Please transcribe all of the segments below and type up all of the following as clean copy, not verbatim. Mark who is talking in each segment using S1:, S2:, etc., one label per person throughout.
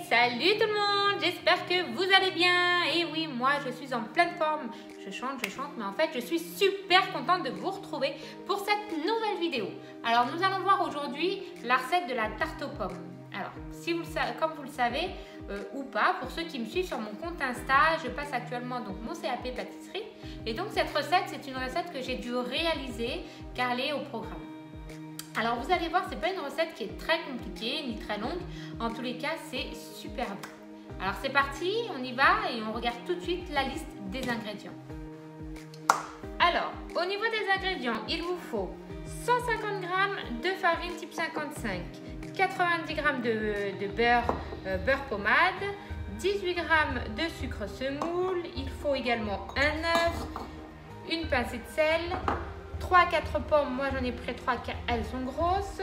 S1: Salut tout le monde, j'espère que vous allez bien. Et oui, moi je suis en pleine forme. Je chante, mais en fait je suis super contente de vous retrouver pour cette nouvelle vidéo. Alors nous allons voir aujourd'hui la recette de la tarte aux pommes. Alors, comme vous le savez ou pas, pour ceux qui me suivent sur mon compte Insta, je passe actuellement donc mon CAP pâtisserie. Et donc cette recette, c'est une recette que j'ai dû réaliser car elle est au programme. Alors vous allez voir, c'est pas une recette qui est très compliquée ni très longue. En tous les cas, c'est super bon. Alors c'est parti, on y va et on regarde tout de suite la liste des ingrédients. Alors, au niveau des ingrédients, il vous faut 150 g de farine type 55, 90 g de beurre pommade, 18 g de sucre semoule, il faut également un œuf, une pincée de sel, 3-4 pommes, moi j'en ai pris 3 car elles sont grosses,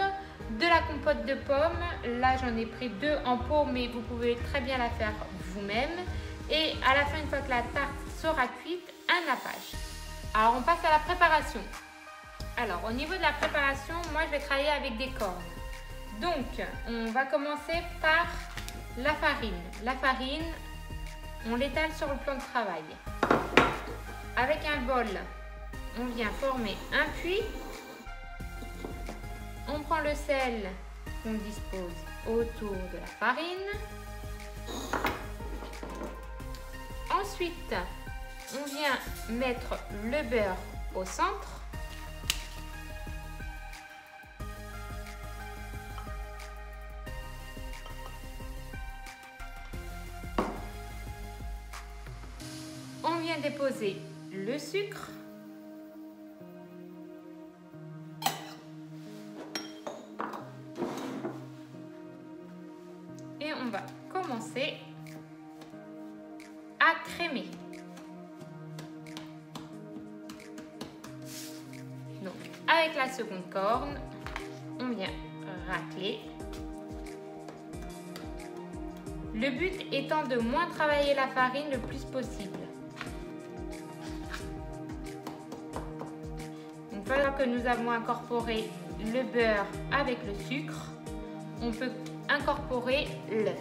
S1: de la compote de pommes, là j'en ai pris 2 en pot mais vous pouvez très bien la faire vous-même, et à la fin, une fois que la tarte sera cuite, un nappage. Alors on passe à la préparation. Alors au niveau de la préparation, moi je vais travailler avec des cornes. Donc on va commencer par la farine. La farine, on l'étale sur le plan de travail. Avec un bol, on vient former un puits. On prend le sel qu'on dispose autour de la farine. Ensuite, on vient mettre le beurre au centre. On vient déposer le sucre. Et on va commencer à crémer. Donc, avec la seconde corne, on vient racler. Le but étant de moins travailler la farine le plus possible. Une fois que nous avons incorporé le beurre avec le sucre, on peut incorporer l'œuf.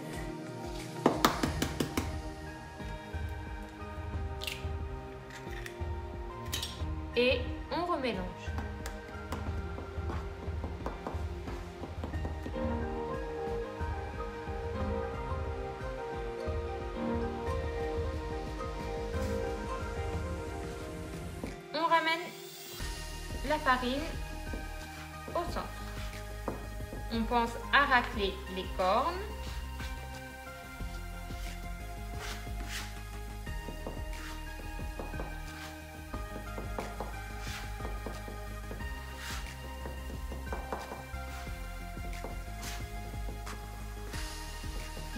S1: Et on remélange. On ramène la farine au centre. On pense à racler les cornes.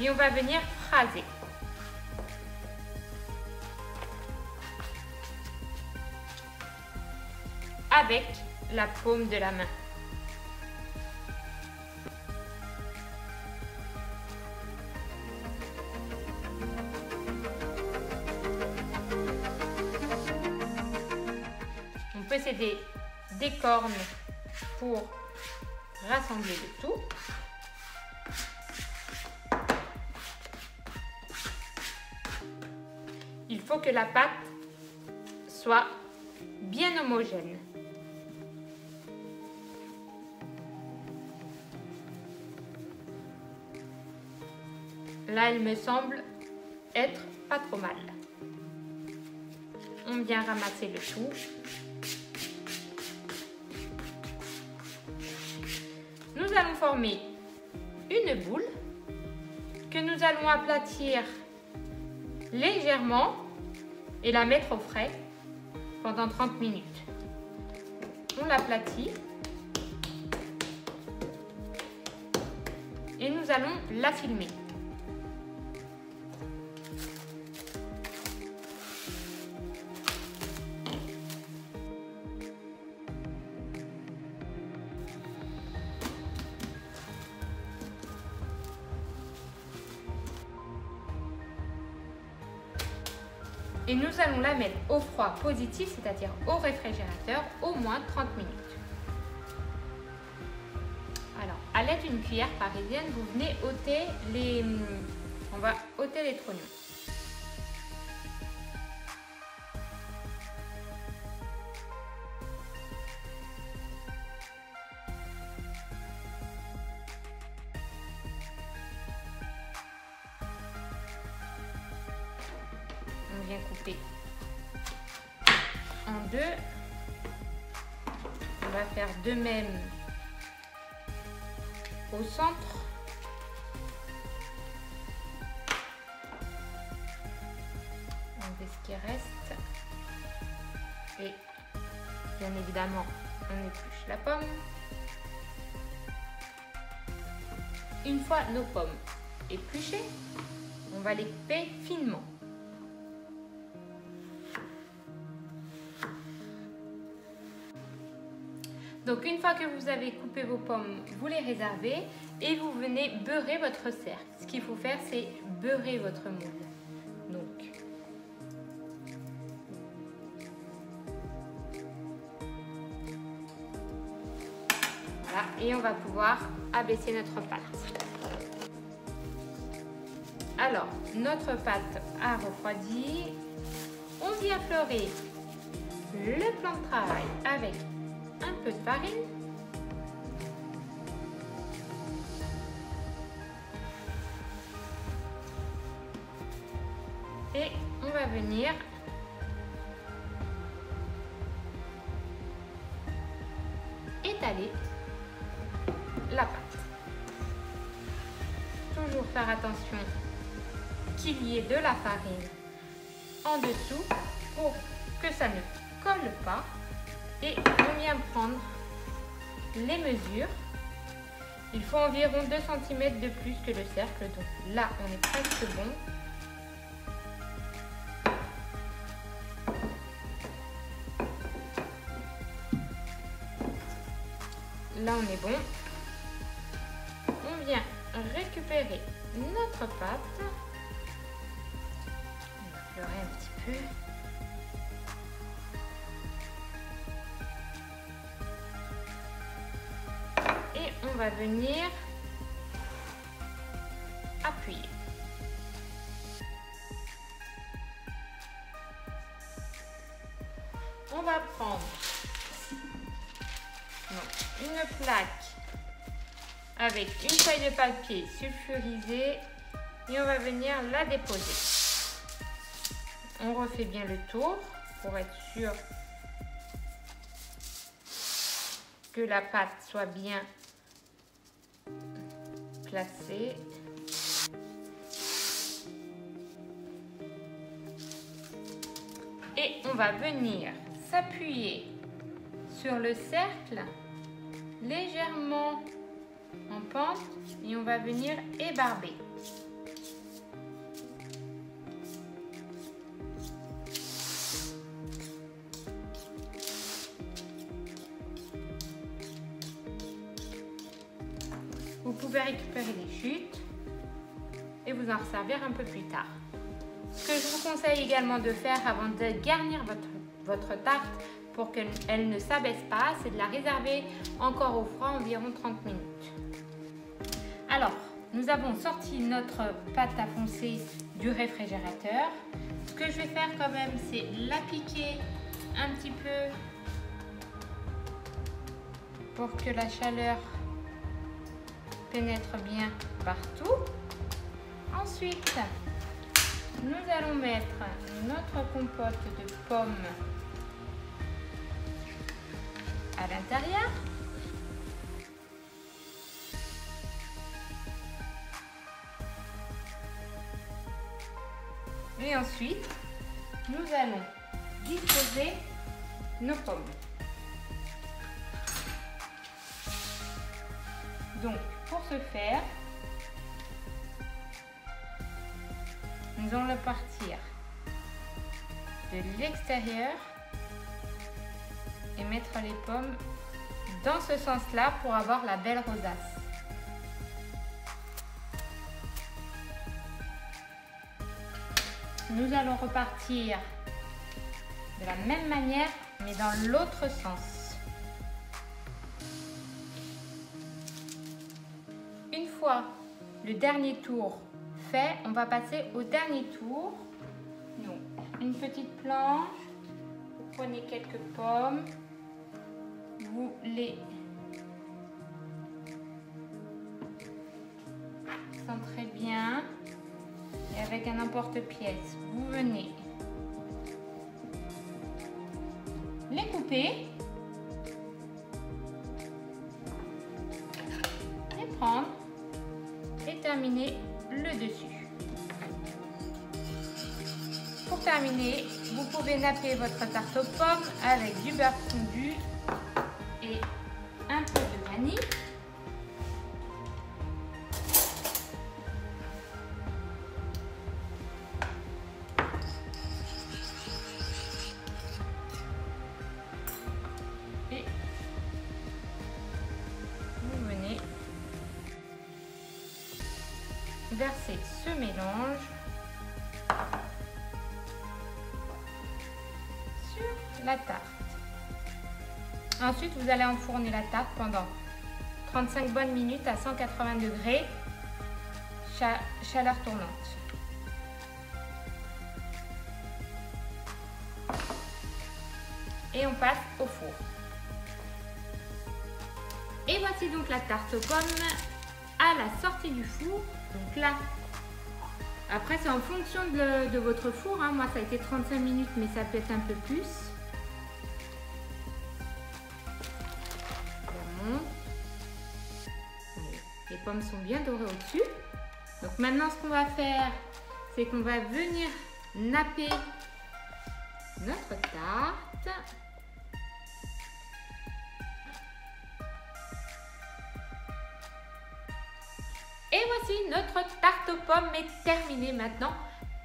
S1: Et on va venir phraser. Avec la paume de la main. On peut s'aider des cornes pour rassembler le tout. Il faut que la pâte soit bien homogène. Là, elle me semble être pas trop mal. On vient ramasser le tout. Nous allons former une boule que nous allons aplatir légèrement et la mettre au frais pendant 30 minutes. On l'aplatit et nous allons la filmer. Et nous allons la mettre au froid positif, c'est-à-dire au réfrigérateur, au moins 30 minutes. Alors, à l'aide d'une cuillère parisienne, vous venez ôter On va ôter les trognons. On vient couper en deux. On va faire de même au centre. Enlever ce qui reste. Et bien évidemment, on épluche la pomme. Une fois nos pommes épluchées, on va les couper finement. Donc une fois que vous avez coupé vos pommes, vous les réservez et vous venez beurrer votre cercle. Ce qu'il faut faire, c'est beurrer votre moule. Donc, voilà, et on va pouvoir abaisser notre pâte. Alors, notre pâte a refroidi. On vient fleurer le plan de travail avec un peu de farine. Et on va venir étaler la pâte. Toujours faire attention qu'il y ait de la farine en dessous pour que ça ne colle pas. Et on vient prendre les mesures. Il faut environ 2 cm de plus que le cercle. Donc là, on est presque bon. Là, on est bon. On vient récupérer notre pâte. On va fleurer un petit peu. On va venir appuyer. On va prendre une plaque avec une feuille de papier sulfurisée et on va venir la déposer. On refait bien le tour pour être sûr que la pâte soit bien placée. Et on va venir s'appuyer sur le cercle légèrement en pente et on va venir ébarber. Vous pouvez récupérer les chutes et vous en resservir un peu plus tard. Ce que je vous conseille également de faire avant de garnir votre tarte pour qu'elle ne s'abaisse pas, c'est de la réserver encore au froid environ 30 minutes. Alors, nous avons sorti notre pâte à foncer du réfrigérateur. Ce que je vais faire quand même, c'est l'appliquer un petit peu pour que la chaleur pénètre bien partout. Ensuite, nous allons mettre notre compote de pommes à l'intérieur. Et ensuite, nous allons disposer nos pommes. Donc, pour ce faire, nous allons partir de l'extérieur et mettre les pommes dans ce sens-là pour avoir la belle rosace. Nous allons repartir de la même manière, mais dans l'autre sens. Une fois le dernier tour fait, on va passer au dernier tour. Donc, une petite planche, vous prenez quelques pommes, vous les centrez bien et avec un emporte-pièce, vous venez les couper, les prendre et terminer le dessus. Pour terminer, vous pouvez napper votre tarte aux pommes avec du beurre fondu et un peu de vanille. Et vous venez verser ce mélange sur la tarte. Ensuite, vous allez enfourner la tarte pendant 35 bonnes minutes à 180 degrés, chaleur tournante. Et on passe au four. Et voici donc la tarte aux pommes à la sortie du four. Donc là, après c'est en fonction de votre four, hein. Moi ça a été 35 minutes, mais ça peut être un peu plus. Les pommes sont bien dorées au-dessus. Donc maintenant ce qu'on va faire, c'est qu'on va venir napper notre tarte. Et voici notre tarte aux pommes est terminée maintenant.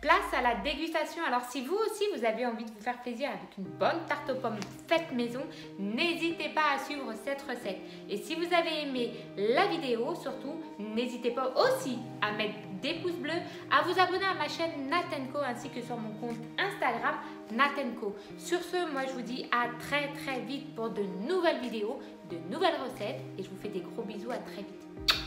S1: Place à la dégustation. Alors si vous aussi vous avez envie de vous faire plaisir avec une bonne tarte aux pommes faite maison, n'hésitez pas à suivre cette recette. Et si vous avez aimé la vidéo, surtout, n'hésitez pas aussi à mettre des pouces bleus, à vous abonner à ma chaîne Nat & Co ainsi que sur mon compte Instagram Nat & Co. Sur ce, moi je vous dis à très vite pour de nouvelles vidéos, de nouvelles recettes et je vous fais des gros bisous, à très vite.